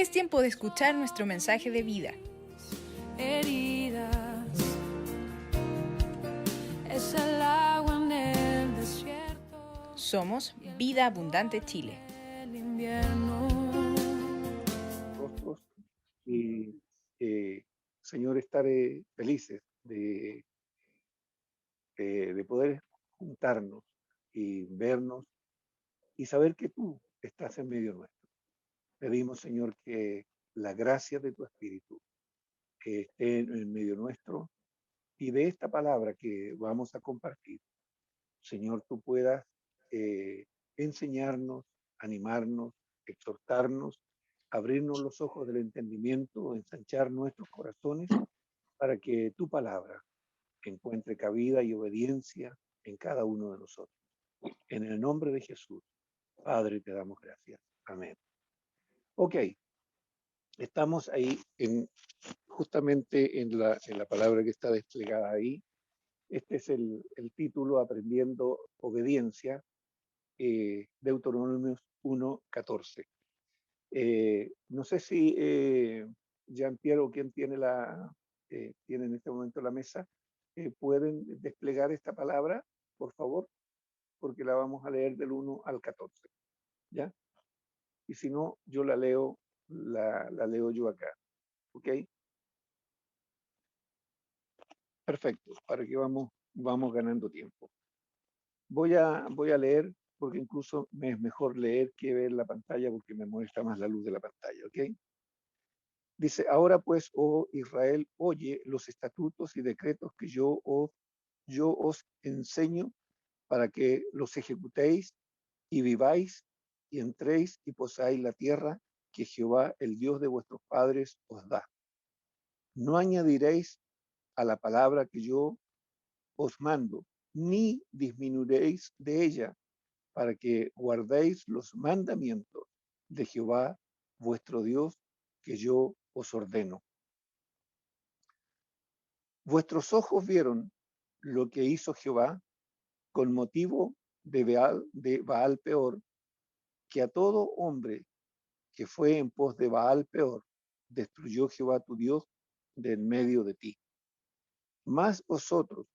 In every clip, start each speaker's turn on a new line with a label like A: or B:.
A: Es tiempo de escuchar nuestro mensaje de vida.
B: Heridas, es el agua en el desierto.
A: Somos Vida Abundante Chile.
B: El invierno.
C: Rostros y, Señor, estar felices de poder juntarnos y vernos y saber que tú estás en medio nuestro. Pedimos, Señor, que la gracia de tu Espíritu que esté en medio nuestro y de esta palabra que vamos a compartir, Señor, tú puedas enseñarnos, animarnos, exhortarnos, abrirnos los ojos del entendimiento, ensanchar nuestros corazones para que tu palabra encuentre cabida y obediencia en cada uno de nosotros. En el nombre de Jesús, Padre, te damos gracias. Amén. Ok, estamos ahí justamente en la palabra que está desplegada ahí. Este es el título, Aprendiendo Obediencia, Deuteronomios 1:14. No sé si Jean-Pierre o quien tiene tiene en este momento la mesa, pueden desplegar esta palabra, por favor, porque la vamos a leer del 1 al 14, ¿ya? Y si no, yo la leo yo acá, ¿ok? Perfecto, para que vamos ganando tiempo. Voy a leer, porque incluso me es mejor leer que ver la pantalla, porque me molesta más la luz de la pantalla, ¿ok? Dice, ahora pues, oh Israel, oye los estatutos y decretos que yo os enseño para que los ejecutéis y viváis y entréis y poseáis la tierra que Jehová, el Dios de vuestros padres, os da. No añadiréis a la palabra que yo os mando, ni disminuiréis de ella, para que guardéis los mandamientos de Jehová, vuestro Dios, que yo os ordeno. Vuestros ojos vieron lo que hizo Jehová con motivo de Baal Peor, que a todo hombre que fue en pos de Baal Peor, destruyó Jehová tu Dios de en medio de ti. Mas vosotros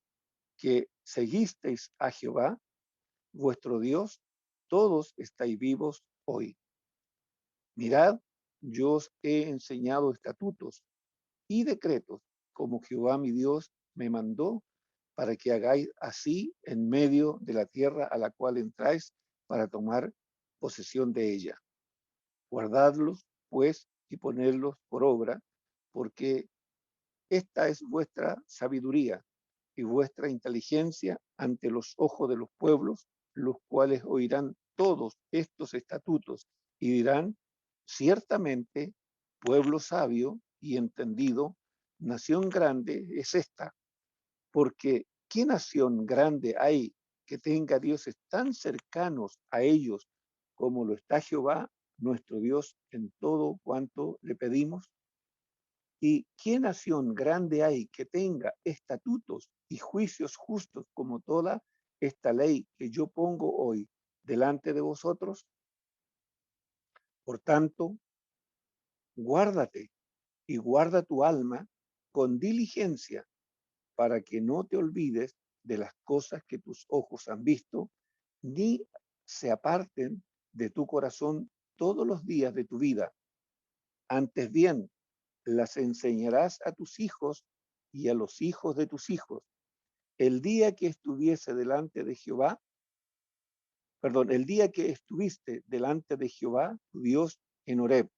C: que seguisteis a Jehová, vuestro Dios, todos estáis vivos hoy. Mirad, yo os he enseñado estatutos y decretos, como Jehová mi Dios me mandó, para que hagáis así en medio de la tierra a la cual entráis para tomar posesión de ella. Guardadlos, pues, y ponedlos por obra, porque esta es vuestra sabiduría y vuestra inteligencia ante los ojos de los pueblos, los cuales oirán todos estos estatutos y dirán, ciertamente, pueblo sabio y entendido, nación grande es esta, porque ¿qué nación grande hay que tenga dioses tan cercanos a ellos como lo está Jehová, nuestro Dios, en todo cuanto le pedimos? ¿Y qué nación grande hay que tenga estatutos y juicios justos como toda esta ley que yo pongo hoy delante de vosotros? Por tanto, guárdate y guarda tu alma con diligencia para que no te olvides de las cosas que tus ojos han visto, ni se aparten de tu corazón todos los días de tu vida. Antes bien, las enseñarás a tus hijos y a los hijos de tus hijos. El día que estuviese delante de Jehová, el día que estuviste delante de Jehová, tu Dios, en Horeb,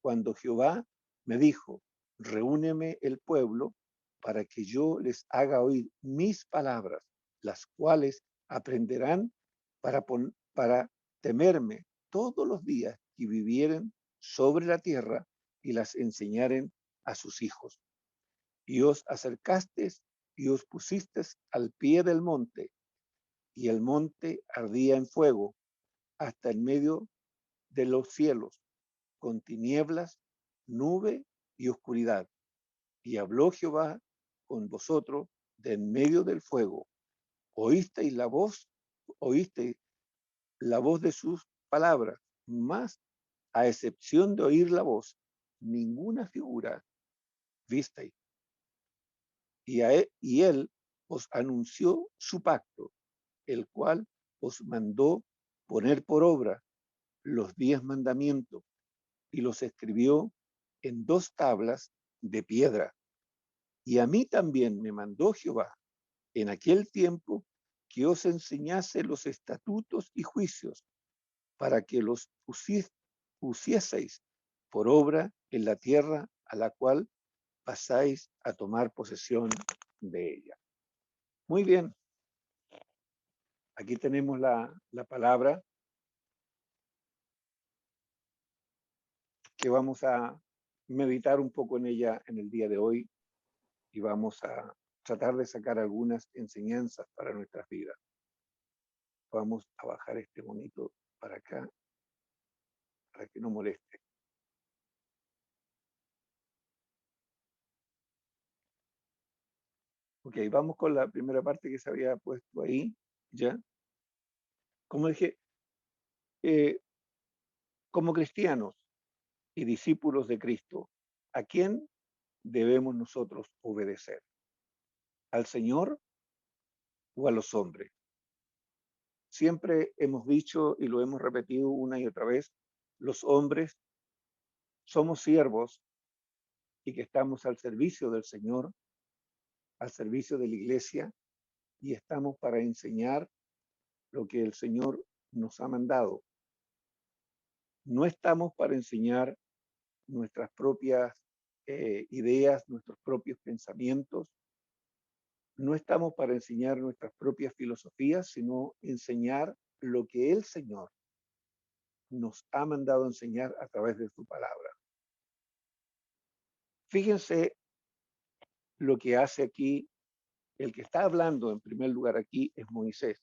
C: cuando Jehová me dijo, reúneme el pueblo para que yo les haga oír mis palabras, las cuales aprenderán para temerme todos los días que vivieren sobre la tierra y las enseñaren a sus hijos. Y os acercasteis y os pusisteis al pie del monte, y el monte ardía en fuego hasta en medio de los cielos, con tinieblas, nube y oscuridad. Y habló Jehová con vosotros de en medio del fuego. Oísteis la voz de sus palabras, mas a excepción de oír la voz, ninguna figura visteis. Y él os anunció su pacto, el cual os mandó poner por obra los 10 mandamientos y los escribió en 2 tablas de piedra. Y a mí también me mandó Jehová en aquel tiempo que os enseñase los estatutos y juicios para que los pusieseis por obra en la tierra a la cual pasáis a tomar posesión de ella. Muy bien, aquí tenemos la palabra que vamos a meditar un poco en ella en el día de hoy y vamos a tratar de sacar algunas enseñanzas para nuestras vidas. Vamos a bajar este bonito para acá para que no moleste. Ok, vamos con la primera parte que se había puesto ahí, ¿ya? Como dije, como cristianos y discípulos de Cristo, ¿a quién debemos nosotros obedecer? ¿Al Señor o a los hombres? Siempre hemos dicho y lo hemos repetido una y otra vez, los hombres somos siervos y que estamos al servicio del Señor, al servicio de la iglesia, y estamos para enseñar lo que el Señor nos ha mandado. No estamos para enseñar nuestras propias ideas, nuestros propios pensamientos. No estamos para enseñar nuestras propias filosofías, sino enseñar lo que el Señor nos ha mandado enseñar a través de su palabra. Fíjense lo que hace aquí, el que está hablando en primer lugar aquí es Moisés.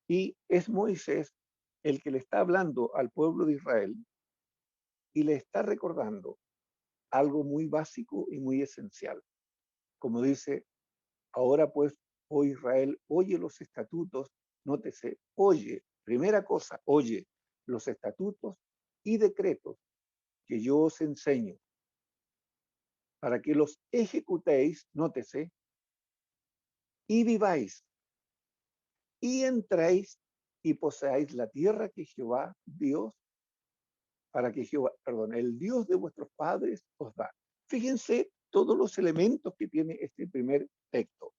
C: Y es Moisés el que le está hablando al pueblo de Israel y le está recordando algo muy básico y muy esencial. Como dice, ahora pues, oh Israel, oye los estatutos, nótese, oye, primera cosa, oye los estatutos y decretos que yo os enseño, para que los ejecutéis, nótese, y viváis, y entréis y poseáis la tierra que Jehová, Dios, para que Jehová, perdón, el Dios de vuestros padres os da. Fíjense todos los elementos que tiene este primer texto.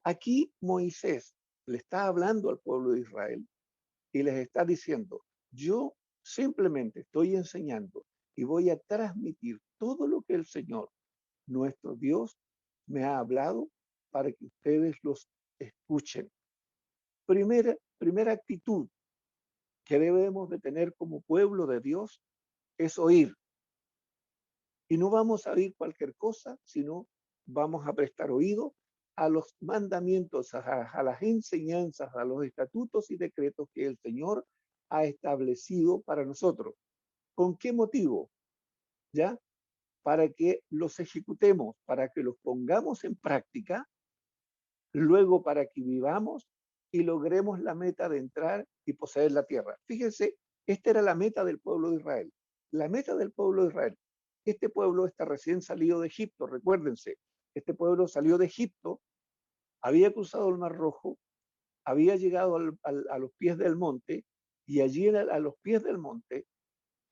C: Aquí Moisés le está hablando al pueblo de Israel y les está diciendo, yo simplemente estoy enseñando y voy a transmitir todo lo que el Señor, nuestro Dios, me ha hablado para que ustedes los escuchen. Primera actitud que debemos de tener como pueblo de Dios es oír. Y no vamos a oír cualquier cosa, sino vamos a prestar oído a los mandamientos, a las enseñanzas, a los estatutos y decretos que el Señor ha establecido para nosotros. ¿Con qué motivo? ¿Ya? Para que los ejecutemos, para que los pongamos en práctica, luego para que vivamos y logremos la meta de entrar y poseer la tierra. Fíjense, esta era la meta del pueblo de Israel. La meta del pueblo de Israel. Este pueblo está recién salido de Egipto, recuérdense. Este pueblo salió de Egipto, había cruzado el Mar Rojo, había llegado a los pies del monte, y allí a los pies del monte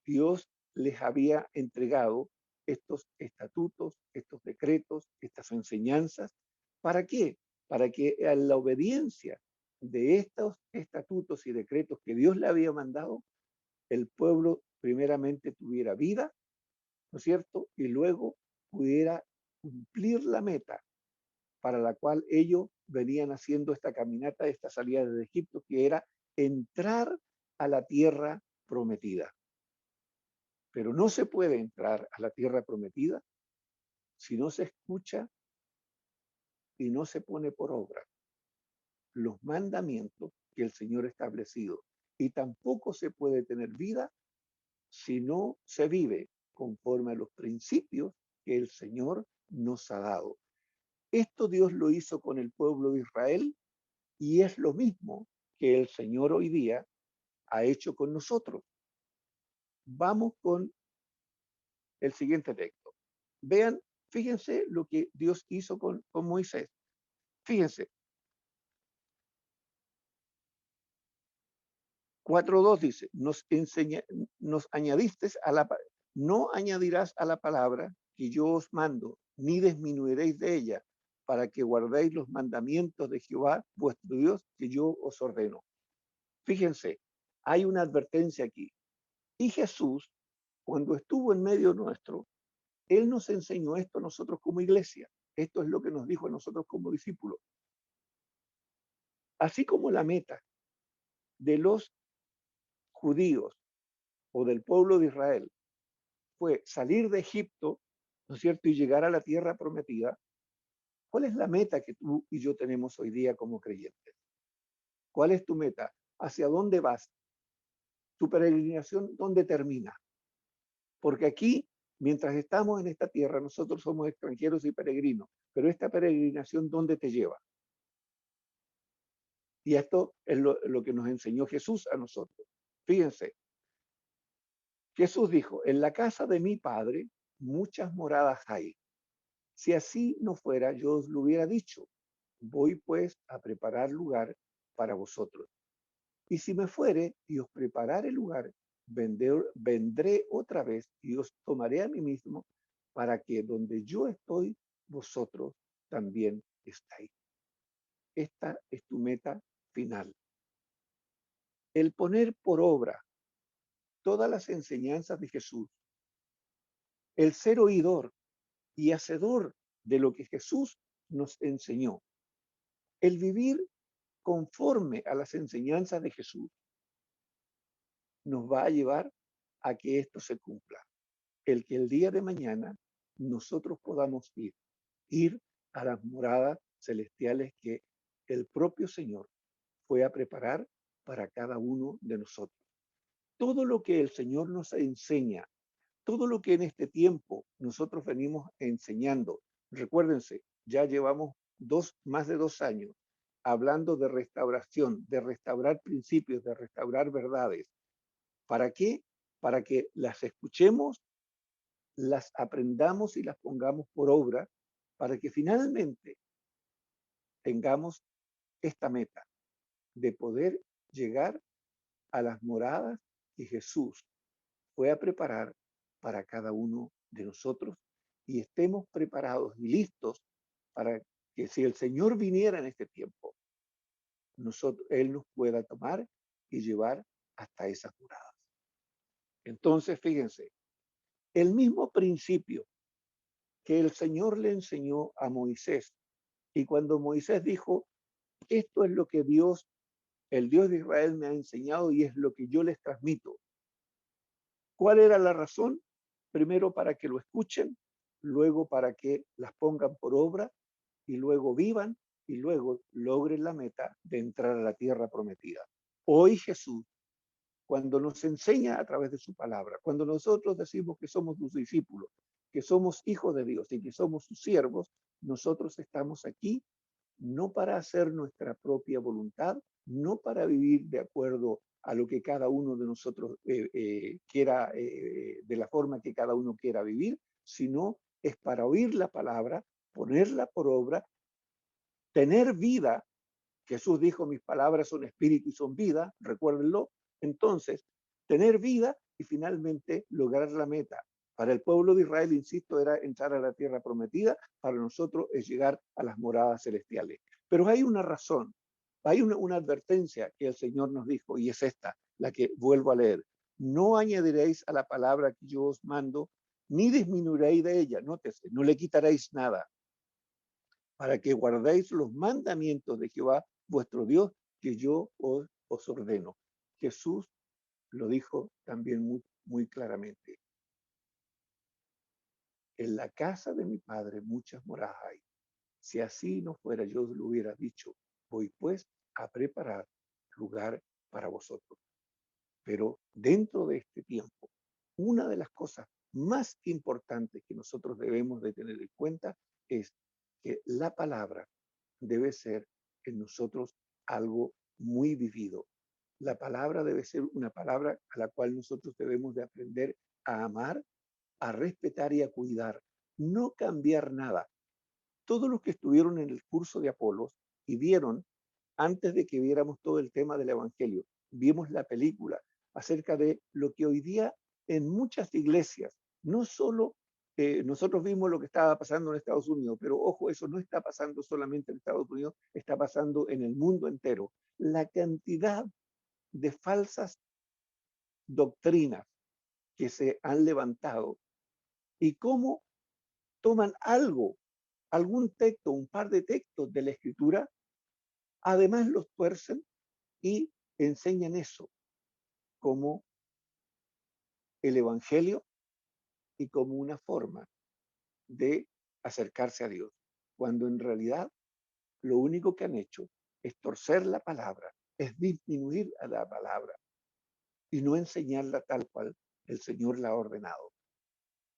C: Dios les había entregado estos estatutos, estos decretos, estas enseñanzas. ¿Para qué? Para que a la obediencia de estos estatutos y decretos que Dios le había mandado, el pueblo primeramente tuviera vida, ¿no es cierto? Y luego pudiera cumplir la meta para la cual ellos venían haciendo esta caminata, esta salida de Egipto, que era entrar a la tierra prometida. Pero no se puede entrar a la tierra prometida si no se escucha y no se pone por obra los mandamientos que el Señor ha establecido. Y tampoco se puede tener vida si no se vive conforme a los principios que el Señor nos ha dado. Esto Dios lo hizo con el pueblo de Israel y es lo mismo que el Señor hoy día ha hecho con nosotros. Vamos con el siguiente texto. Vean, fíjense lo que Dios hizo con Moisés. Fíjense, 4:2 dice, nos añadiste no añadirás a la palabra que yo os mando, ni disminuiréis de ella, para que guardéis los mandamientos de Jehová, vuestro Dios, que yo os ordeno. Fíjense, hay una advertencia aquí. Y Jesús, cuando estuvo en medio nuestro, Él nos enseñó esto a nosotros como iglesia. Esto es lo que nos dijo a nosotros como discípulos. Así como la meta de los judíos o del pueblo de Israel fue salir de Egipto, ¿no es cierto?, y llegar a la tierra prometida. ¿Cuál es la meta que tú y yo tenemos hoy día como creyentes? ¿Cuál es tu meta? ¿Hacia dónde vas? ¿Tu peregrinación dónde termina? Porque aquí, mientras estamos en esta tierra, nosotros somos extranjeros y peregrinos, pero esta peregrinación, ¿dónde te lleva? Y esto es lo que nos enseñó Jesús a nosotros. Fíjense, Jesús dijo, en la casa de mi Padre muchas moradas hay. Si así no fuera, yo os lo hubiera dicho. Voy pues a preparar lugar para vosotros. Y si me fuere y os preparare lugar, vendré otra vez y os tomaré a mí mismo, para que donde yo estoy, vosotros también estáis. Esta es tu meta final. El poner por obra todas las enseñanzas de Jesús, el ser oidor y hacedor de lo que Jesús nos enseñó, el vivir conforme a las enseñanzas de Jesús, nos va a llevar a que esto se cumpla. El que el día de mañana nosotros podamos ir a las moradas celestiales que el propio Señor fue a preparar para cada uno de nosotros. Todo lo que el Señor nos enseña, todo lo que en este tiempo nosotros venimos enseñando, recuérdense, ya llevamos más de 2 años hablando de restauración, de restaurar principios, de restaurar verdades. ¿Para qué? Para que las escuchemos, las aprendamos y las pongamos por obra, para que finalmente tengamos esta meta de poder llegar a las moradas que Jesús fue a preparar para cada uno de nosotros y estemos preparados y listos para que si el Señor viniera en este tiempo, Él nos pueda tomar y llevar hasta esas moradas. Entonces, fíjense, el mismo principio que el Señor le enseñó a Moisés, y cuando Moisés dijo, esto es lo que Dios, el Dios de Israel me ha enseñado y es lo que yo les transmito. ¿Cuál era la razón? Primero para que lo escuchen, luego para que las pongan por obra y luego vivan y luego logren la meta de entrar a la tierra prometida. Hoy Jesús, cuando nos enseña a través de su palabra, cuando nosotros decimos que somos sus discípulos, que somos hijos de Dios y que somos sus siervos, nosotros estamos aquí no para hacer nuestra propia voluntad, no para vivir de acuerdo a lo que cada uno de nosotros quiera, de la forma que cada uno quiera vivir, sino es para oír la palabra, ponerla por obra, tener vida. Jesús dijo, mis palabras son espíritu y son vida, recuérdenlo. Entonces, tener vida y finalmente lograr la meta. Para el pueblo de Israel, insisto, era entrar a la tierra prometida, para nosotros es llegar a las moradas celestiales. Pero hay una razón, hay una advertencia que el Señor nos dijo, y es esta, la que vuelvo a leer. No añadiréis a la palabra que yo os mando, ni disminuiréis de ella, nótese, no le quitaréis nada, para que guardéis los mandamientos de Jehová, vuestro Dios, que yo os ordeno. Jesús lo dijo también muy claramente. En la casa de mi Padre muchas moradas hay. Si así no fuera, yo os lo hubiera dicho. Voy pues a preparar lugar para vosotros. Pero dentro de este tiempo, una de las cosas más importantes que nosotros debemos de tener en cuenta es que la palabra debe ser en nosotros algo muy vivido. La palabra debe ser una palabra a la cual nosotros debemos de aprender a amar, a respetar y a cuidar. No cambiar nada. Todos los que estuvieron en el curso de Apolos y vieron, antes de que viéramos todo el tema del Evangelio, vimos la película acerca de lo que hoy día en muchas iglesias, no solo nosotros vimos lo que estaba pasando en Estados Unidos, pero ojo, eso no está pasando solamente en Estados Unidos, está pasando en el mundo entero. La cantidad de falsas doctrinas que se han levantado y cómo toman algo, algún texto, un par de textos de la escritura, además los tuercen y enseñan eso como el evangelio y como una forma de acercarse a Dios, cuando en realidad lo único que han hecho es torcer la palabra, es disminuir a la palabra y no enseñarla tal cual el Señor la ha ordenado.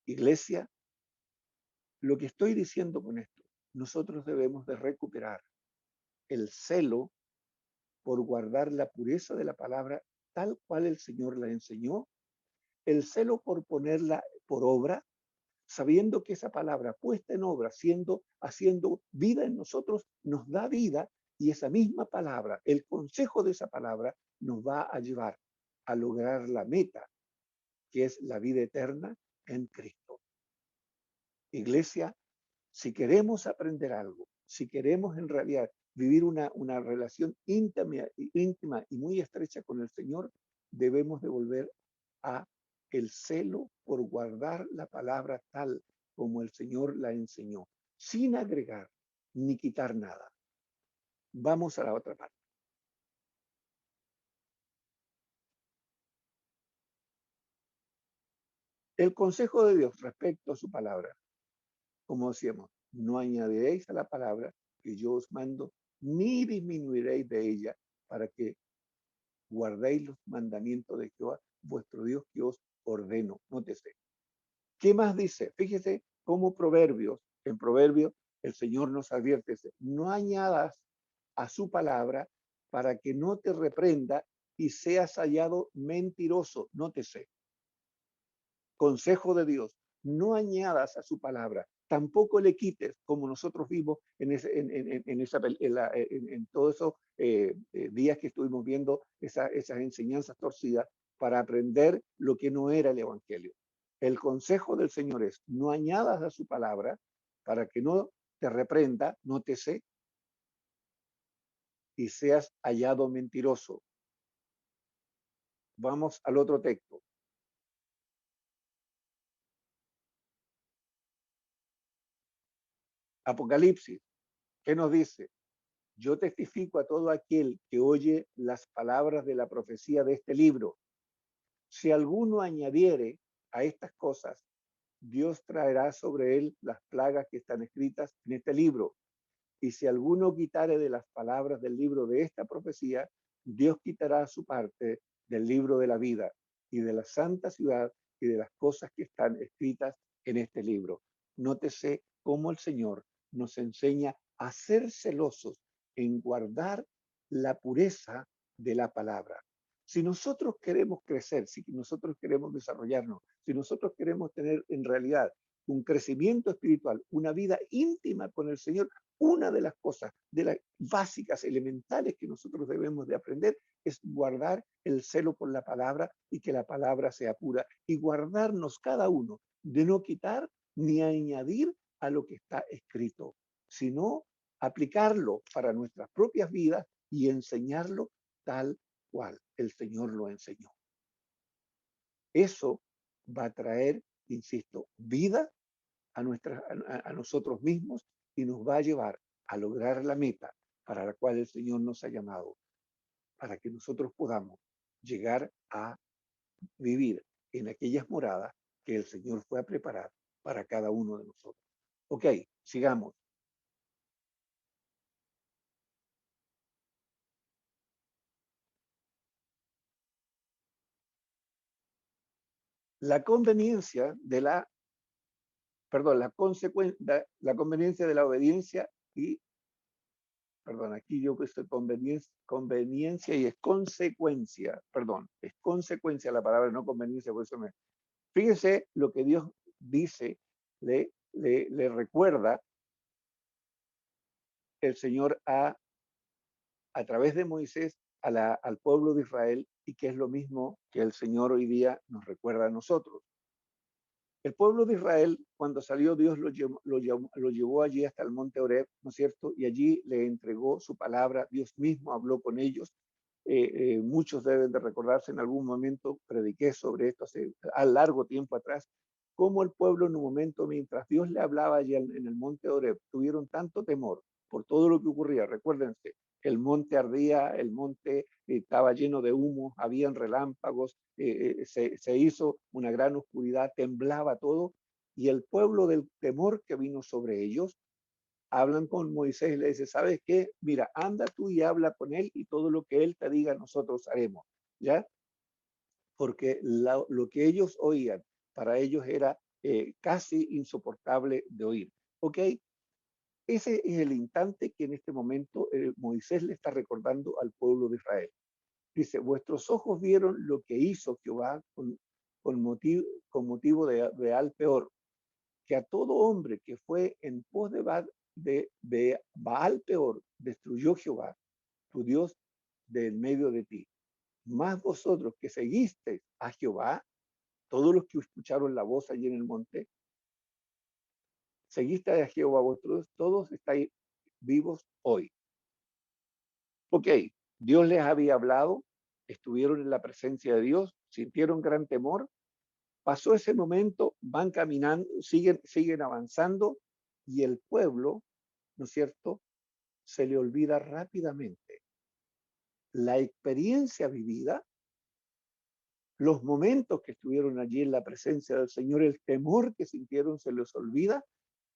C: Iglesia, lo que estoy diciendo con esto, nosotros debemos de recuperar el celo por guardar la pureza de la palabra tal cual el Señor la enseñó, el celo por ponerla por obra, sabiendo que esa palabra puesta en obra, haciendo vida en nosotros, nos da vida y esa misma palabra, el consejo de esa palabra, nos va a llevar a lograr la meta, que es la vida eterna en Cristo. Iglesia, si queremos aprender algo, si queremos en realidad vivir una relación íntima y muy estrecha con el Señor, debemos de volver a el celo por guardar la palabra tal como el Señor la enseñó, sin agregar ni quitar nada. Vamos a la otra parte. El consejo de Dios respecto a su palabra, como decíamos, no añadiréis a la palabra que yo os mando, ni disminuiréis de ella, para que guardéis los mandamientos de Jehová, vuestro Dios, que os ordeno. Nótese. ¿Qué más dice? Fíjese cómo en Proverbios, el Señor nos advierte, dice, no añadas a su palabra para que no te reprenda y seas hallado mentiroso. Nótese. Consejo de Dios, no añadas a su palabra, tampoco le quites, como nosotros vimos en todos esos días que estuvimos viendo esas enseñanzas torcidas para aprender lo que no era el Evangelio. El consejo del Señor es, no añadas a su palabra para que no te reprenda, nótese, y seas hallado mentiroso. Vamos al otro texto. Apocalipsis, ¿qué nos dice? Yo testifico a todo aquel que oye las palabras de la profecía de este libro. Si alguno añadiere a estas cosas, Dios traerá sobre él las plagas que están escritas en este libro. Y si alguno quitare de las palabras del libro de esta profecía, Dios quitará su parte del libro de la vida y de la santa ciudad y de las cosas que están escritas en este libro. Nótese cómo el Señor nos enseña a ser celosos en guardar la pureza de la palabra. Si nosotros queremos crecer, si nosotros queremos desarrollarnos, si nosotros queremos tener en realidad un crecimiento espiritual, una vida íntima con el Señor, una de las cosas de las básicas, elementales que nosotros debemos de aprender es guardar el celo por la palabra y que la palabra sea pura y guardarnos cada uno de no quitar ni añadir a lo que está escrito, sino aplicarlo para nuestras propias vidas y enseñarlo tal cual el Señor lo enseñó. Eso va a traer, insisto, vida a nosotros mismos y nos va a llevar a lograr la meta para la cual el Señor nos ha llamado, para que nosotros podamos llegar a vivir en aquellas moradas que el Señor fue a preparar para cada uno de nosotros. Ok, sigamos. La conveniencia de la conveniencia de la obediencia y perdón, aquí yo he puesto conveniencia y es consecuencia, perdón, es consecuencia la palabra, no conveniencia, por eso me... Fíjese lo que Dios dice, le recuerda el Señor a través de Moisés al pueblo de Israel y que es lo mismo que el Señor hoy día nos recuerda a nosotros. El pueblo de Israel, cuando salió, Dios lo llevó allí hasta el monte Horeb, ¿no es cierto? Y allí le entregó su palabra, Dios mismo habló con ellos. Muchos deben de recordarse, en algún momento prediqué sobre esto hace a largo tiempo atrás, cómo el pueblo en un momento, mientras Dios le hablaba allí en el monte Horeb, tuvieron tanto temor por todo lo que ocurría. Recuérdense, el monte ardía, el monte estaba lleno de humo, habían relámpagos, se hizo una gran oscuridad, temblaba todo, y el pueblo del temor que vino sobre ellos, hablan con Moisés y le dice, ¿sabes qué? Mira, anda tú y habla con él y todo lo que él te diga nosotros haremos, ¿ya? Porque lo que ellos oían para ellos era casi insoportable de oír, ¿ok? Ese es el instante que en este momento Moisés le está recordando al pueblo de Israel. Dice, vuestros ojos vieron lo que hizo Jehová con motivo de al peor, que a todo hombre que fue en pos de Baal peor, destruyó Jehová, tu Dios, de en medio de ti. Más vosotros que seguisteis a Jehová, todos los que escucharon la voz allí en el monte, seguiste a Jehová, vosotros todos estáis vivos hoy. Ok, Dios les había hablado, estuvieron en la presencia de Dios, sintieron gran temor, pasó ese momento, van caminando, siguen avanzando y el pueblo, ¿no es cierto?, se le olvida rápidamente. La experiencia vivida, los momentos que estuvieron allí en la presencia del Señor, el temor que sintieron se les olvida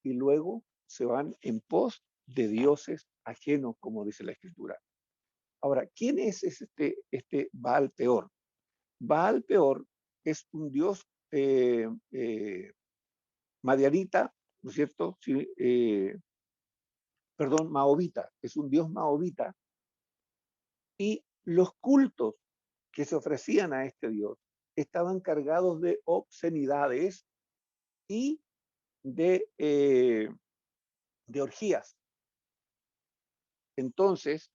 C: y luego se van en pos de dioses ajenos, como dice la Escritura. Ahora, ¿quién es este Baal Peor? Baal Peor es un dios madianita, ¿no es cierto? Sí, perdón, maovita, es un dios maovita, y los cultos que se ofrecían a este dios estaban cargados de obscenidades y de orgías. Entonces,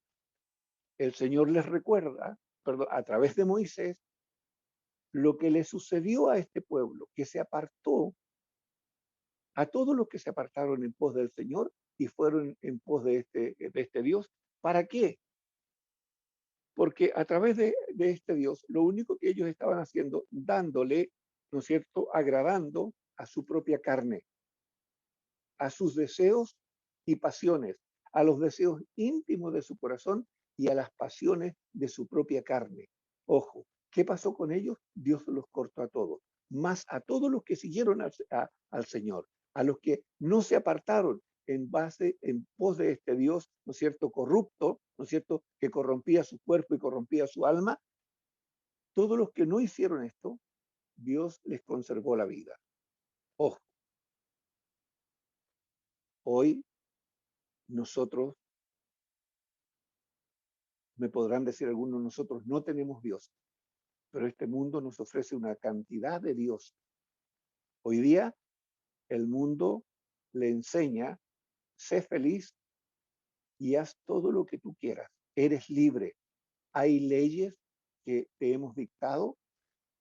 C: el Señor les recuerda, perdón, a través de Moisés, lo que le sucedió a este pueblo, que se apartó, a todos los que se apartaron en pos del Señor y fueron en pos de este Dios. ¿Para qué? Porque a través de este Dios, lo único que ellos estaban haciendo, dándole, ¿no es cierto?, agradando a su propia carne, a sus deseos y pasiones, a los deseos íntimos de su corazón y a las pasiones de su propia carne. Ojo, ¿qué pasó con ellos? Dios los cortó a todos, más a todos los que siguieron al Señor, a los que no se apartaron en pos de este Dios, ¿no es cierto?, corrupto, ¿no es cierto?, que corrompía su cuerpo y corrompía su alma. Todos los que no hicieron esto, Dios les conservó la vida. Ojo, hoy nosotros, me podrán decir algunos, nosotros no tenemos Dios, pero este mundo nos ofrece una cantidad de Dios. Hoy día el mundo le enseña, sé feliz y haz todo lo que tú quieras, eres libre. Hay leyes que te hemos dictado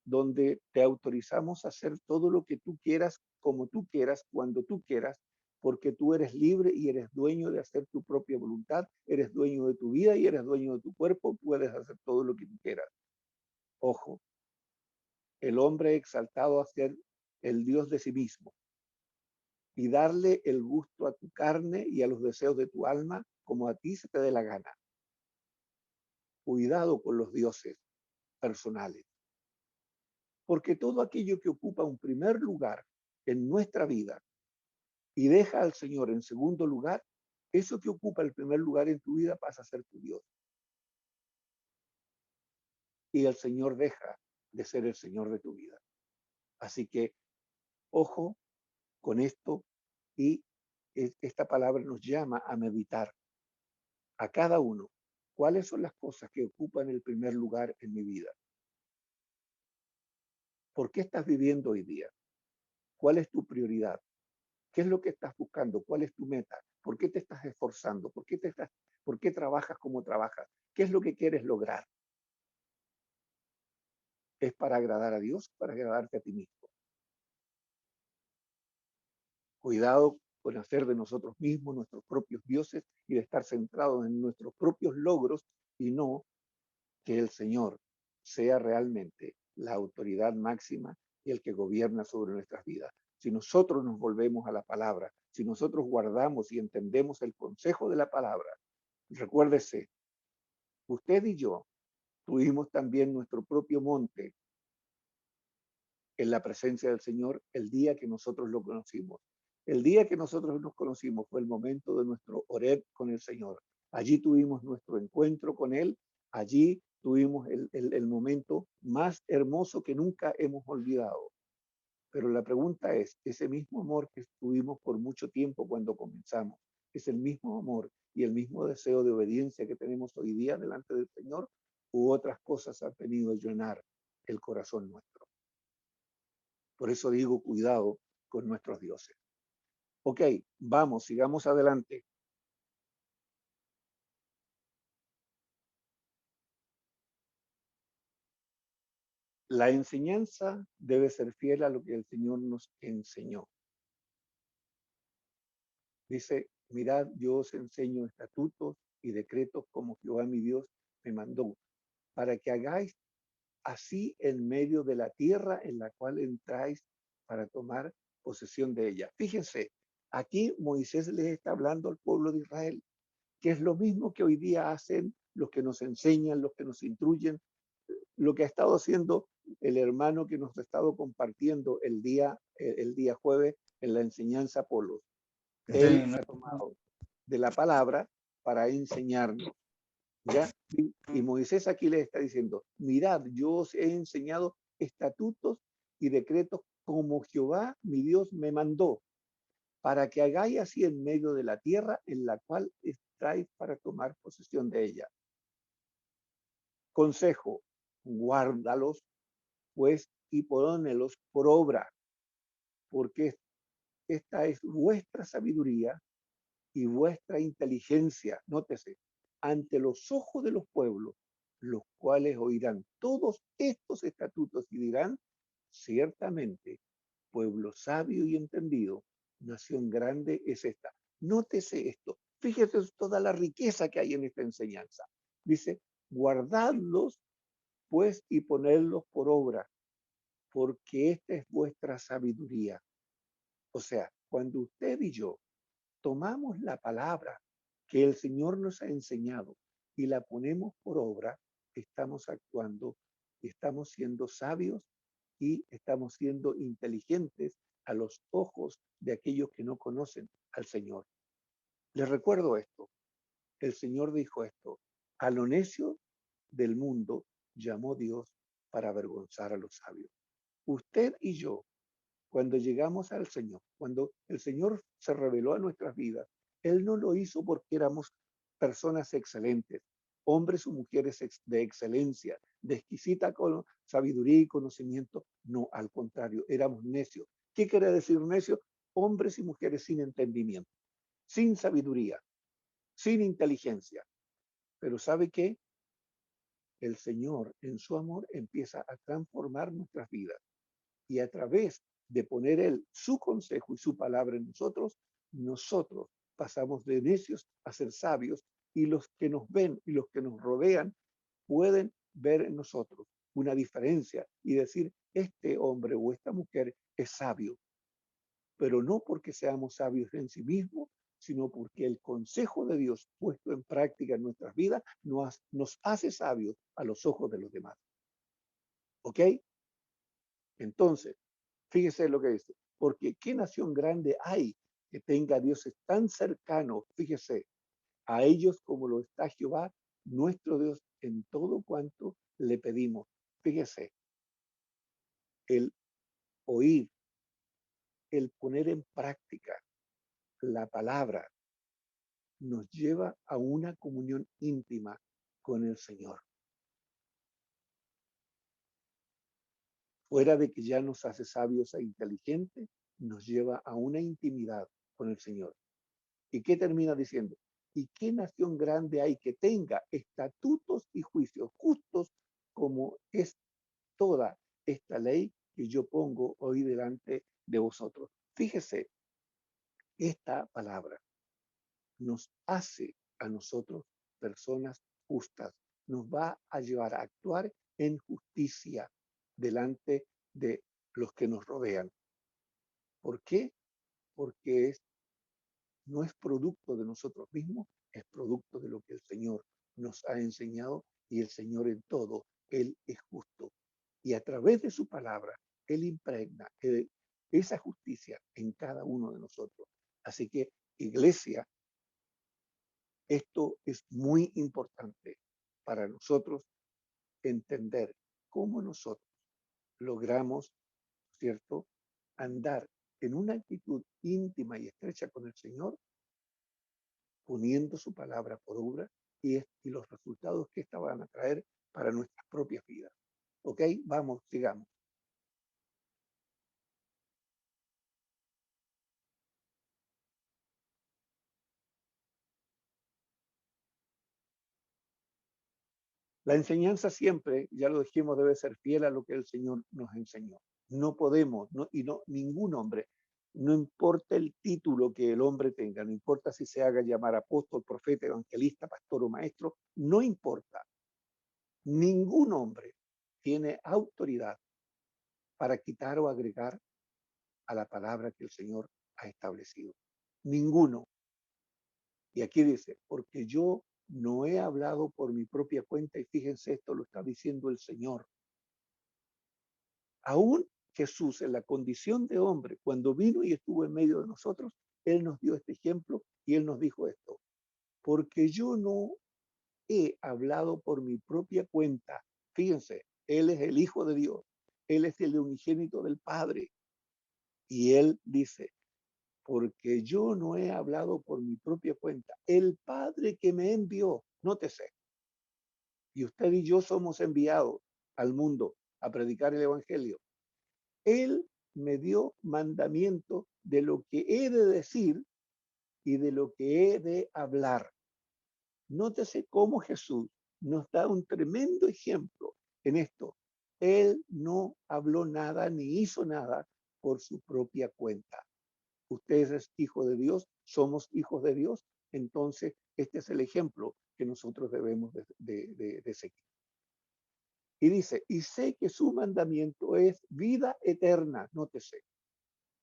C: donde te autorizamos a hacer todo lo que tú quieras, como tú quieras, cuando tú quieras, porque tú eres libre y eres dueño de hacer tu propia voluntad, eres dueño de tu vida y eres dueño de tu cuerpo, puedes hacer todo lo que tú quieras. Ojo, el hombre exaltado a ser el Dios de sí mismo y darle el gusto a tu carne y a los deseos de tu alma como a ti se te dé la gana. Cuidado con los dioses personales, porque todo aquello que ocupa un primer lugar en nuestra vida y deja al Señor en segundo lugar, eso que ocupa el primer lugar en tu vida pasa a ser tu Dios. Y el Señor deja de ser el Señor de tu vida. Así que, ojo con esto, y esta palabra nos llama a meditar a cada uno, ¿cuáles son las cosas que ocupan el primer lugar en mi vida? ¿Por qué estás viviendo hoy día? ¿Cuál es tu prioridad? ¿Qué es lo que estás buscando? ¿Cuál es tu meta? ¿Por qué te estás esforzando? ¿Por qué trabajas como trabajas? ¿Qué es lo que quieres lograr? ¿Es para agradar a Dios o para agradarte a ti mismo? Cuidado con hacer de nosotros mismos nuestros propios dioses y de estar centrados en nuestros propios logros y no que el Señor sea realmente la autoridad máxima y el que gobierna sobre nuestras vidas. Si nosotros nos volvemos a la palabra, si nosotros guardamos y entendemos el consejo de la palabra, recuérdese, usted y yo tuvimos también nuestro propio monte en la presencia del Señor el día que nosotros lo conocimos. El día que nosotros nos conocimos fue el momento de nuestro Oreb con el Señor. Allí tuvimos nuestro encuentro con Él, allí tuvimos el momento más hermoso que nunca hemos olvidado. Pero la pregunta es, ¿ese mismo amor que tuvimos por mucho tiempo cuando comenzamos, es el mismo amor y el mismo deseo de obediencia que tenemos hoy día delante del Señor? ¿U otras cosas han venido a llenar el corazón nuestro? Por eso digo, cuidado con nuestros dioses. Ok, vamos, sigamos adelante. La enseñanza debe ser fiel a lo que el Señor nos enseñó. Dice, mirad, yo os enseño estatutos y decretos como Jehová mi Dios me mandó, para que hagáis así en medio de la tierra en la cual entráis para tomar posesión de ella. Fíjense, aquí Moisés les está hablando al pueblo de Israel, que es lo mismo que hoy día hacen los que nos enseñan, los que nos instruyen, lo que ha estado haciendo el hermano que nos ha estado compartiendo el día jueves en la enseñanza Apolo. Él se ha tomado de la palabra para enseñarnos, ¿ya? Y Moisés aquí le está diciendo, mirad, yo os he enseñado estatutos y decretos como Jehová, mi Dios, me mandó, para que hagáis así en medio de la tierra en la cual estáis para tomar posesión de ella. Consejo, guárdalos, pues, y ponedlos por obra, porque esta es vuestra sabiduría y vuestra inteligencia, nótese, ante los ojos de los pueblos, los cuales oirán todos estos estatutos y dirán, ciertamente, pueblo sabio y entendido, nación grande es esta. Nótese esto, fíjese toda la riqueza que hay en esta enseñanza. Dice, guardadlos pues y ponedlos por obra, porque esta es vuestra sabiduría. O sea, cuando usted y yo tomamos la palabra que el Señor nos ha enseñado y la ponemos por obra, estamos actuando, estamos siendo sabios y estamos siendo inteligentes a los ojos de aquellos que no conocen al Señor. Les recuerdo esto, el Señor dijo esto, a lo necio del mundo llamó Dios para avergonzar a los sabios. Usted y yo, cuando llegamos al Señor, cuando el Señor se reveló a nuestras vidas, Él no lo hizo porque éramos personas excelentes, hombres o mujeres de excelencia, de exquisita sabiduría y conocimiento. No, al contrario, éramos necios. ¿Qué quiere decir necio? Hombres y mujeres sin entendimiento, sin sabiduría, sin inteligencia. Pero ¿sabe qué? El Señor en su amor empieza a transformar nuestras vidas y a través de poner Él su consejo y su palabra en nosotros, nosotros pasamos de necios a ser sabios y los que nos ven y los que nos rodean pueden ver en nosotros una diferencia y decir, este hombre o esta mujer es sabio, pero no porque seamos sabios en sí mismos, sino porque el consejo de Dios puesto en práctica en nuestras vidas nos hace sabios a los ojos de los demás. ¿Ok? Entonces, fíjese lo que dice, porque ¿qué nación grande hay que tenga dioses tan cercanos, fíjese, a ellos como lo está Jehová, nuestro Dios, en todo cuanto le pedimos? Fíjese, el oír, el poner en práctica la palabra nos lleva a una comunión íntima con el Señor. Fuera de que ya nos hace sabios e inteligentes, nos lleva a una intimidad con el Señor. ¿Y qué termina diciendo? ¿Y qué nación grande hay que tenga estatutos y juicios justos como es toda esta ley que yo pongo hoy delante de vosotros? Fíjese, esta palabra nos hace a nosotros personas justas, nos va a llevar a actuar en justicia delante de los que nos rodean. ¿Por qué? Porque no es producto de nosotros mismos, es producto de lo que el Señor nos ha enseñado, y el Señor en todo, Él es justo. Y a través de su palabra, Él impregna esa justicia en cada uno de nosotros. Así que, iglesia, esto es muy importante para nosotros entender cómo nosotros logramos, ¿cierto?, andar en una actitud íntima y estrecha con el Señor, poniendo su palabra por obra y los resultados que éstas van a traer para nuestras propias vidas. ¿Ok? Vamos, sigamos. La enseñanza siempre, ya lo dijimos, debe ser fiel a lo que el Señor nos enseñó. No podemos, ningún hombre, no importa el título que el hombre tenga, no importa si se haga llamar apóstol, profeta, evangelista, pastor o maestro, no importa. Ningún hombre tiene autoridad para quitar o agregar a la palabra que el Señor ha establecido. Ninguno. Y aquí dice, porque yo no he hablado por mi propia cuenta, y fíjense, esto lo está diciendo el Señor. Aún Jesús, en la condición de hombre, cuando vino y estuvo en medio de nosotros, Él nos dio este ejemplo y Él nos dijo esto, porque yo no he hablado por mi propia cuenta. Fíjense, Él es el Hijo de Dios, Él es el unigénito del Padre. Y Él dice, porque yo no he hablado por mi propia cuenta. El Padre que me envió, nótese, y usted y yo somos enviados al mundo a predicar el Evangelio. Él me dio mandamiento de lo que he de decir y de lo que he de hablar. Nótese cómo Jesús nos da un tremendo ejemplo en esto. Él no habló nada ni hizo nada por su propia cuenta. Usted es hijo de Dios, somos hijos de Dios, entonces este es el ejemplo que nosotros debemos de seguir. Y dice, y sé que su mandamiento es vida eterna, nótese.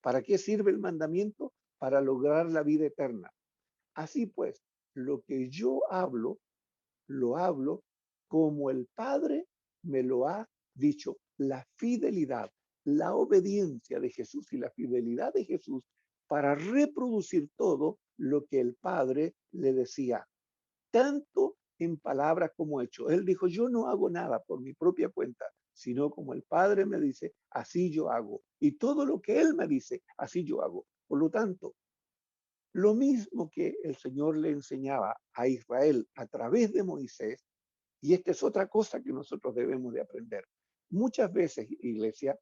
C: ¿Para qué sirve el mandamiento? Para lograr la vida eterna. Así pues, lo que yo hablo, lo hablo como el Padre me lo ha dicho. La fidelidad, la obediencia de Jesús y la fidelidad de Jesús para reproducir todo lo que el Padre le decía, tanto en palabras como hecho. Él dijo, yo no hago nada por mi propia cuenta, sino como el Padre me dice, así yo hago. Y todo lo que Él me dice, así yo hago. Por lo tanto, lo mismo que el Señor le enseñaba a Israel a través de Moisés, y esta es otra cosa que nosotros debemos de aprender. Muchas veces, iglesia,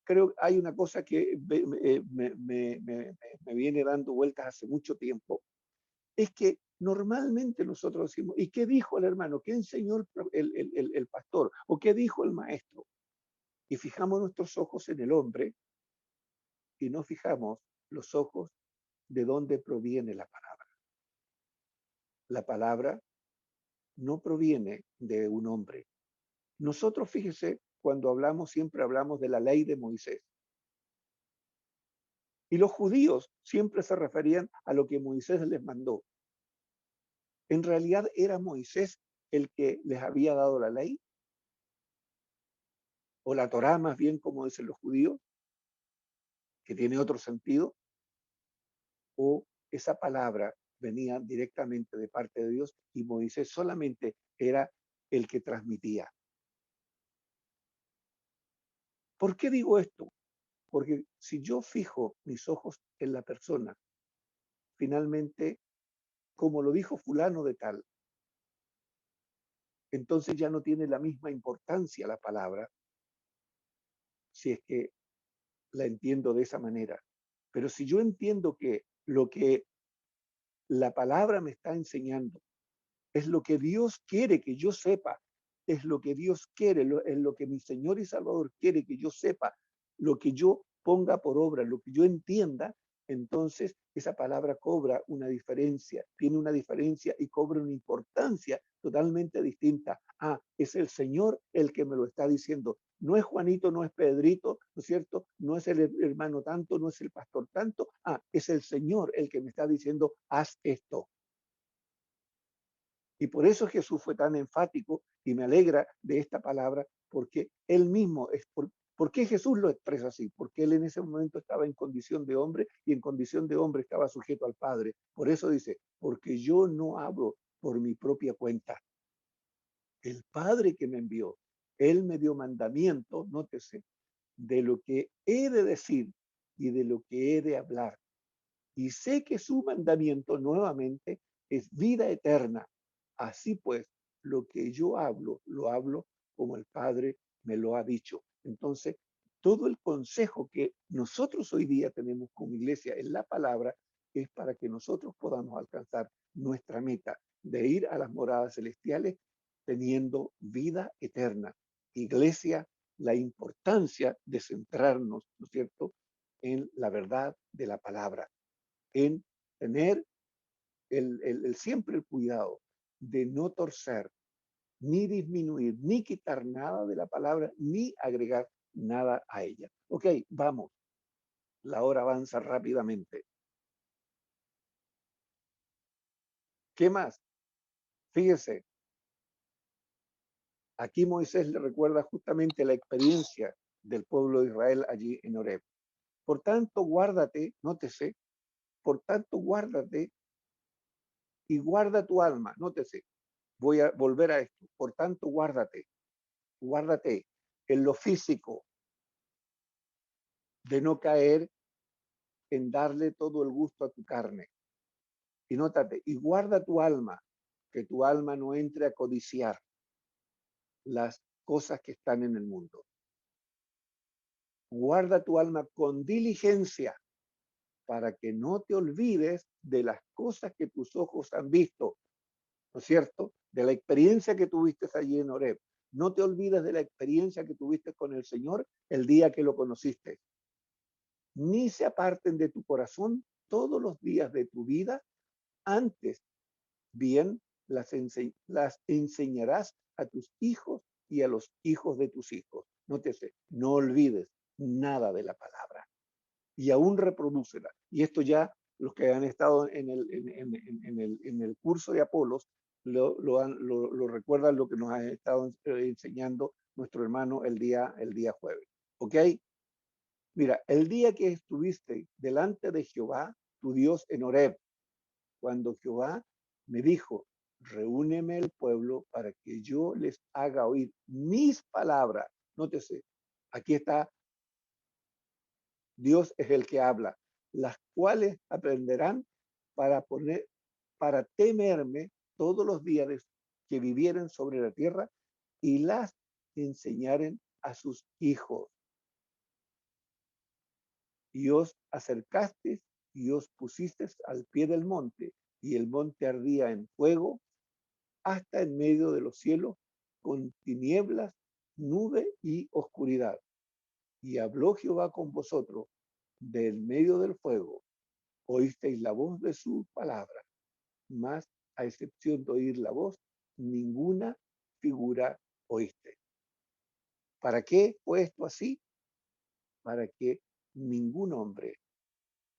C: creo que hay una cosa que me viene dando vueltas hace mucho tiempo, es que normalmente nosotros decimos, ¿y qué dijo el hermano? ¿Qué enseñó el pastor? ¿O qué dijo el maestro? Y fijamos nuestros ojos en el hombre y no fijamos los ojos de dónde proviene la palabra. La palabra no proviene de un hombre. Nosotros, fíjese, cuando hablamos, siempre hablamos de la ley de Moisés. Y los judíos siempre se referían a lo que Moisés les mandó. En realidad era Moisés el que les había dado la ley, o la Torá más bien, como dicen los judíos, que tiene otro sentido, o esa palabra venía directamente de parte de Dios y Moisés solamente era el que transmitía. ¿Por qué digo esto? Porque si yo fijo mis ojos en la persona, finalmente como lo dijo fulano de tal. Entonces ya no tiene la misma importancia la palabra, si es que la entiendo de esa manera. Pero si yo entiendo que lo que la palabra me está enseñando es lo que Dios quiere que yo sepa, es lo que Dios quiere, es lo que mi Señor y Salvador quiere que yo sepa, lo que yo ponga por obra, lo que yo entienda, entonces esa palabra cobra una diferencia, tiene una diferencia y cobra una importancia totalmente distinta. Ah, es el Señor el que me lo está diciendo. No es Juanito, no es Pedrito, ¿no es cierto? No es el hermano tanto, no es el pastor tanto. Ah, es el Señor el que me está diciendo, haz esto. Y por eso Jesús fue tan enfático y me alegra de esta palabra, porque él mismo, ¿por qué Jesús lo expresa así? Porque él en ese momento estaba en condición de hombre y en condición de hombre estaba sujeto al Padre. Por eso dice, porque yo no hablo por mi propia cuenta. El Padre que me envió, él me dio mandamiento, nótese, de lo que he de decir y de lo que he de hablar. Y sé que su mandamiento nuevamente es vida eterna. Así pues, lo que yo hablo, lo hablo como el Padre me lo ha dicho. Entonces, todo el consejo que nosotros hoy día tenemos como iglesia en la palabra es para que nosotros podamos alcanzar nuestra meta de ir a las moradas celestiales teniendo vida eterna. Iglesia, la importancia de centrarnos, ¿no es cierto?, en la verdad de la palabra, en tener siempre el cuidado de no torcer, ni disminuir, ni quitar nada de la palabra, ni agregar nada a ella. Ok, vamos, la hora avanza rápidamente. ¿Qué más? Fíjese, aquí Moisés le recuerda justamente la experiencia del pueblo de Israel allí en Horeb. Por tanto, guárdate, nótese, por tanto, guárdate y guarda tu alma, nótese, voy a volver a esto, por tanto, guárdate en lo físico, de no caer en darle todo el gusto a tu carne. Y nótate, y guarda tu alma, que tu alma no entre a codiciar las cosas que están en el mundo. Guarda tu alma con diligencia para que no te olvides de las cosas que tus ojos han visto, ¿no es cierto? De la experiencia que tuviste allí en Horeb. No te olvides de la experiencia que tuviste con el Señor el día que lo conociste. Ni se aparten de tu corazón todos los días de tu vida, antes bien las enseñarás a tus hijos y a los hijos de tus hijos. Nótese, no olvides nada de la palabra y aún reprodúcela. Y esto ya los que han estado en el curso de Apolos lo recuerdan, lo que nos ha estado enseñando nuestro hermano el día jueves. ¿Ok? Mira, el día que estuviste delante de Jehová, tu Dios, en Horeb, cuando Jehová me dijo, reúneme el pueblo para que yo les haga oír mis palabras. Nótese, aquí está, Dios es el que habla, las cuales aprenderán para temerme todos los días que vivieren sobre la tierra y las enseñaren a sus hijos. Y os acercasteis y os pusisteis al pie del monte, y el monte ardía en fuego hasta en medio de los cielos, con tinieblas, nube y oscuridad. Y habló Jehová con vosotros del medio del fuego. Oísteis la voz de su palabra, mas a excepción de oír la voz, ninguna figura oíste. ¿Para qué fue esto así? Para que ningún hombre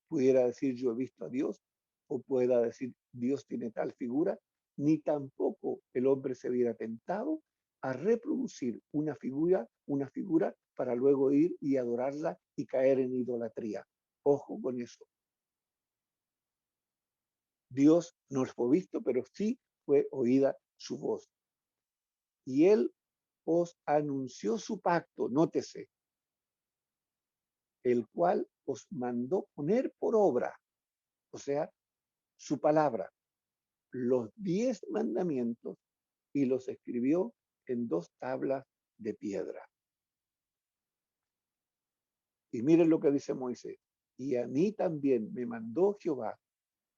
C: pudiera decir yo he visto a Dios, o pueda decir Dios tiene tal figura, ni tampoco el hombre se viera tentado a reproducir una figura para luego ir y adorarla y caer en idolatría. Ojo con eso. Dios no fue visto, pero sí fue oída su voz. Y él os anunció su pacto, nótese, el cual os mandó poner por obra, o sea, su palabra. los 10 mandamientos y los escribió en 2 tablas de piedra. Y miren lo que dice Moisés. Y a mí también me mandó Jehová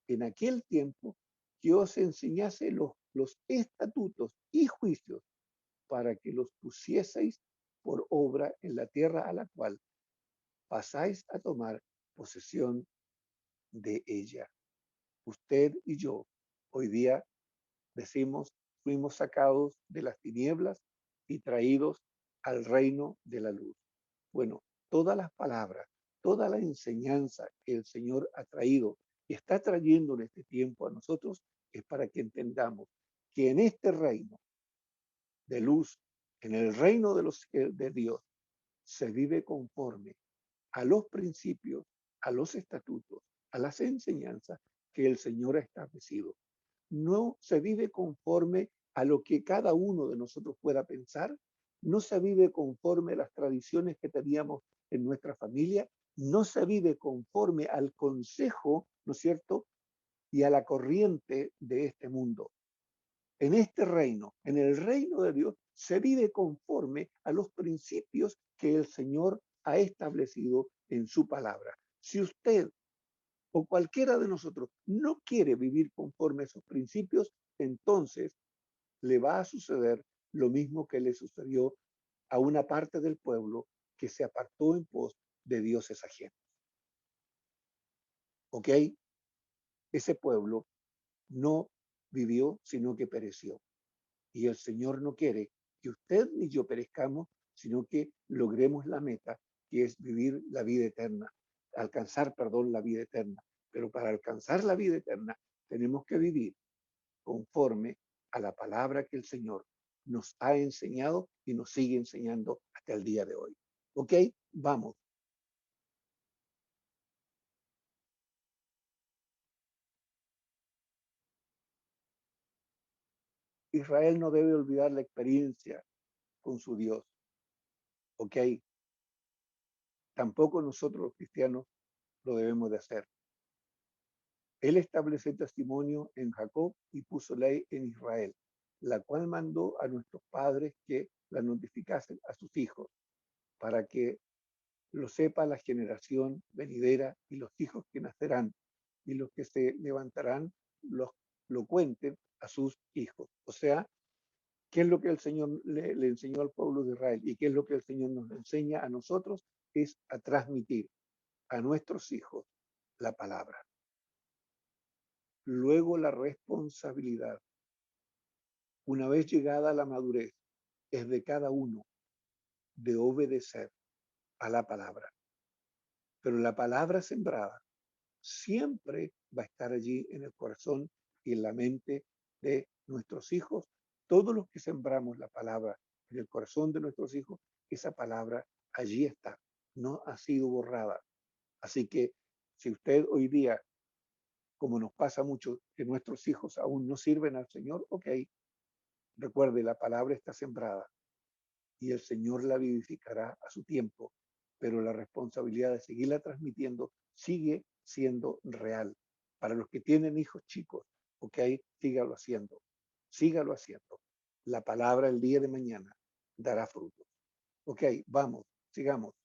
C: en aquel tiempo que os enseñase los estatutos y juicios para que los pusieseis por obra en la tierra a la cual pasáis a tomar posesión de ella. Usted y yo hoy día decimos, fuimos sacados de las tinieblas y traídos al reino de la luz. Bueno, todas las palabras, toda la enseñanza que el Señor ha traído y está trayendo en este tiempo a nosotros es para que entendamos que en este reino de luz, en el reino de Dios, se vive conforme a los principios, a los estatutos, a las enseñanzas que el Señor ha establecido. No se vive conforme a lo que cada uno de nosotros pueda pensar, no se vive conforme a las tradiciones que teníamos en nuestra familia, no se vive conforme al consejo, ¿no es cierto?, y a la corriente de este mundo. En este reino, en el reino de Dios, se vive conforme a los principios que el Señor ha establecido en su palabra. Si usted o cualquiera de nosotros no quiere vivir conforme a esos principios, entonces le va a suceder lo mismo que le sucedió a una parte del pueblo que se apartó en pos de dioses ajenos. ¿Ok? Ese pueblo no vivió, sino que pereció. Y el Señor no quiere que usted ni yo perezcamos, sino que logremos la meta, que es vivir la vida eterna, alcanzar, perdón, la vida eterna. Pero para alcanzar la vida eterna tenemos que vivir conforme a la palabra que el Señor nos ha enseñado y nos sigue enseñando hasta el día de hoy. ¿Ok? Vamos. Israel no debe olvidar la experiencia con su Dios. ¿Ok? Tampoco nosotros los cristianos lo debemos de hacer. Él estableció testimonio en Jacob y puso ley en Israel, la cual mandó a nuestros padres que la notificasen a sus hijos, para que lo sepa la generación venidera y los hijos que nacerán, y los que se levantarán lo cuenten a sus hijos. O sea, ¿qué es lo que el Señor le enseñó al pueblo de Israel? ¿Y qué es lo que el Señor nos enseña a nosotros? Es a transmitir a nuestros hijos la palabra. Luego la responsabilidad, una vez llegada a la madurez, es de cada uno de obedecer a la palabra. Pero la palabra sembrada siempre va a estar allí en el corazón y en la mente de nuestros hijos. Todos los que sembramos la palabra en el corazón de nuestros hijos, esa palabra allí está, no ha sido borrada. Así que si usted hoy día, como nos pasa mucho, que nuestros hijos aún no sirven al Señor, ok, recuerde, la palabra está sembrada y el Señor la vivificará a su tiempo, pero la responsabilidad de seguirla transmitiendo sigue siendo real. Para los que tienen hijos chicos, ok, sígalo haciendo, sígalo haciendo. La palabra el día de mañana dará frutos. Ok, vamos, sigamos.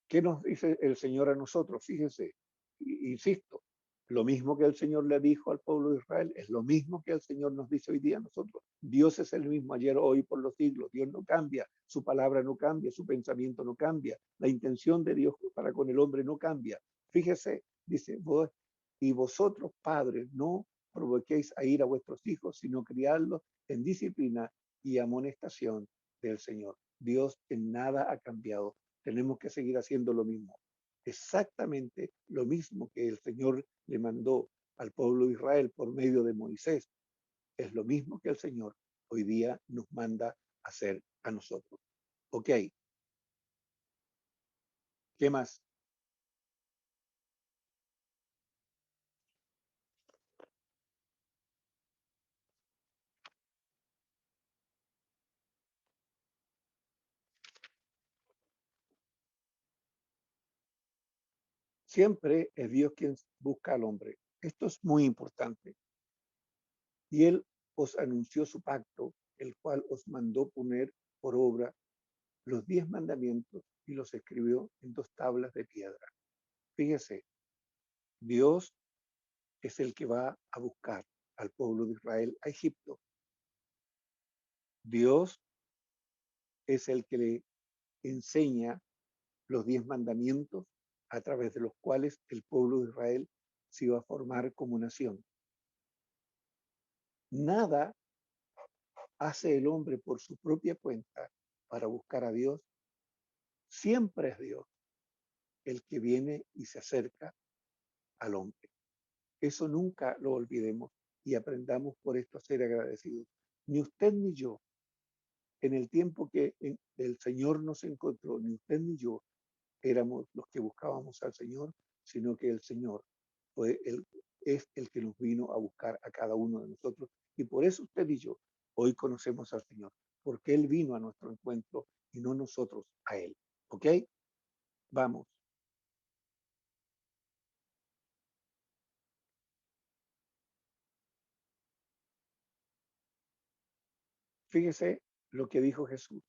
C: ¿Qué nos dice el Señor a nosotros? Fíjense, insisto, lo mismo que el Señor le dijo al pueblo de Israel, es lo mismo que el Señor nos dice hoy día a nosotros. Dios es el mismo ayer, hoy, por los siglos. Dios no cambia, su palabra no cambia, su pensamiento no cambia, la intención de Dios para con el hombre no cambia. Fíjese, dice, y vosotros padres no provoquéis a ir a vuestros hijos, sino criadlos en disciplina y amonestación del Señor. Dios en nada ha cambiado. Tenemos que seguir haciendo lo mismo. Exactamente lo mismo que el Señor le mandó al pueblo de Israel por medio de Moisés. Es lo mismo que el Señor hoy día nos manda hacer a nosotros. Ok, ¿qué más? Siempre es Dios quien busca al hombre. Esto es muy importante. Y Él os anunció su pacto, el cual os mandó poner por obra los 10 mandamientos y los escribió en 2 tablas de piedra. Fíjese, Dios es el que va a buscar al pueblo de Israel a Egipto. Dios es el que le enseña los 10 mandamientos a través de los cuales el pueblo de Israel se iba a formar como nación. Nada hace el hombre por su propia cuenta para buscar a Dios. Siempre es Dios el que viene y se acerca al hombre. Eso nunca lo olvidemos y aprendamos por esto a ser agradecidos. Ni usted ni yo, en el tiempo que el Señor nos encontró, ni usted ni yo éramos los que buscábamos al Señor, sino que el Señor es el que nos vino a buscar a cada uno de nosotros. Y por eso usted y yo hoy conocemos al Señor, porque Él vino a nuestro encuentro y no nosotros a Él. ¿Ok? Vamos. Fíjese lo que dijo Jesús.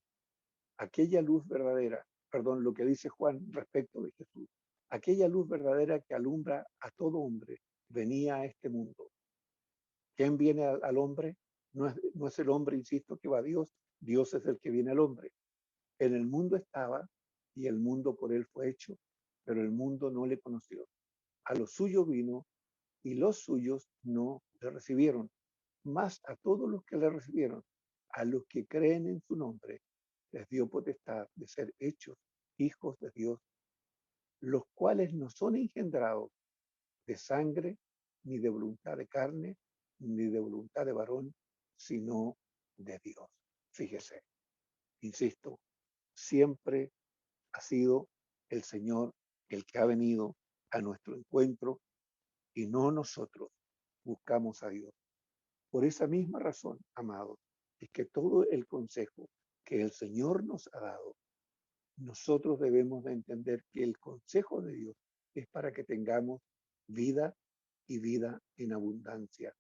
C: Aquella luz verdadera, perdón, lo que dice Juan respecto de Jesús. Aquella luz verdadera que alumbra a todo hombre venía a este mundo. ¿Quién viene al hombre? No es el hombre, insisto, que va a Dios. Dios es el que viene al hombre. En el mundo estaba y el mundo por él fue hecho, pero el mundo no le conoció. A los suyos vino y los suyos no le recibieron. Mas a todos los que le recibieron, a los que creen en su nombre, les dio potestad de ser hechos hijos de Dios, los cuales no son engendrados de sangre, ni de voluntad de carne, ni de voluntad de varón, sino de Dios. Fíjese, insisto, siempre ha sido el Señor el que ha venido a nuestro encuentro y no nosotros buscamos a Dios. Por esa misma razón, amados, es que todo el consejo que el Señor nos ha dado, nosotros debemos de entender que el consejo de Dios es para que tengamos vida y vida en abundancia,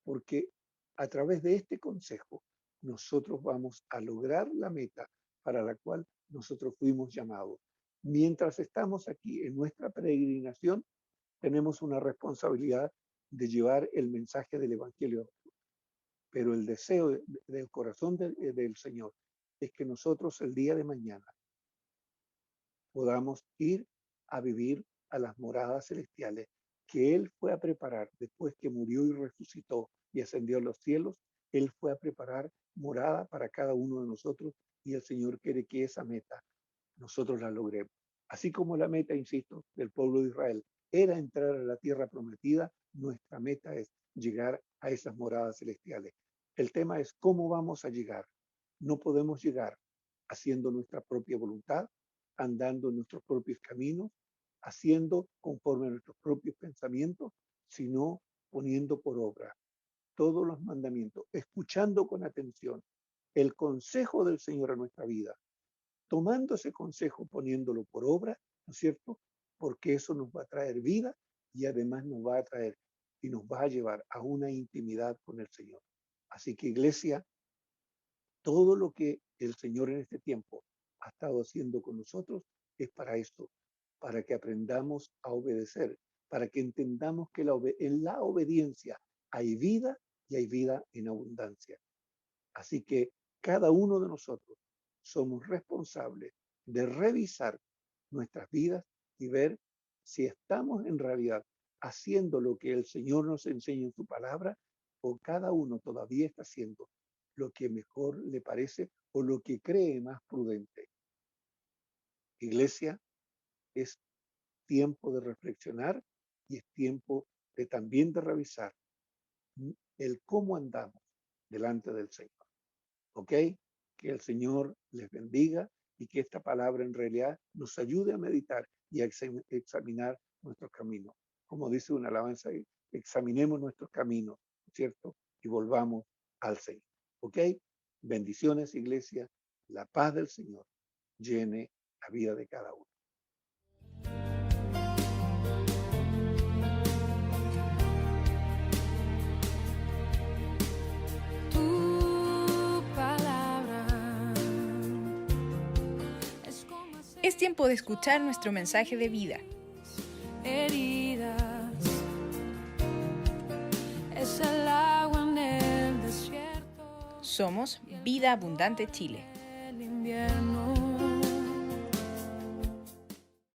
C: porque a través de este consejo nosotros vamos a lograr la meta para la cual nosotros fuimos llamados. Mientras estamos aquí en nuestra peregrinación, tenemos una responsabilidad de llevar el mensaje del Evangelio, pero el deseo del corazón del Señor es que nosotros el día de mañana podamos ir a vivir a las moradas celestiales que Él fue a preparar después que murió y resucitó y ascendió a los cielos. Él fue a preparar morada para cada uno de nosotros y el Señor quiere que esa meta nosotros la logremos. Así como la meta, insisto, del pueblo de Israel era entrar a la tierra prometida, nuestra meta es llegar a esas moradas celestiales. El tema es cómo vamos a llegar. No podemos llegar haciendo nuestra propia voluntad, andando en nuestros propios caminos, haciendo conforme a nuestros propios pensamientos, sino poniendo por obra todos los mandamientos, escuchando con atención el consejo del Señor a nuestra vida, tomando ese consejo, poniéndolo por obra, ¿no es cierto? Porque eso nos va a traer vida y además nos va a traer y nos va a llevar a una intimidad con el Señor. Así que iglesia, todo lo que el Señor en este tiempo ha estado haciendo con nosotros es para esto, para que aprendamos a obedecer, para que entendamos que en la obediencia hay vida y hay vida en abundancia. Así que cada uno de nosotros somos responsables de revisar nuestras vidas y ver si estamos en realidad haciendo lo que el Señor nos enseña en su palabra o cada uno todavía está haciendo lo que mejor le parece o lo que cree más prudente. Iglesia, es tiempo de reflexionar y es tiempo de también de revisar el cómo andamos delante del Señor. ¿Ok? Que el Señor les bendiga y que esta palabra en realidad nos ayude a meditar y a examinar nuestros caminos. Como dice una alabanza, examinemos nuestros caminos, ¿cierto? Y volvamos al Señor. ¿Ok? Bendiciones, iglesia. La paz del Señor llene la vida de cada uno.
A: Es tiempo de escuchar nuestro mensaje de vida.
B: heridas. Es el agua en el desierto.
A: Somos Vida Abundante Chile.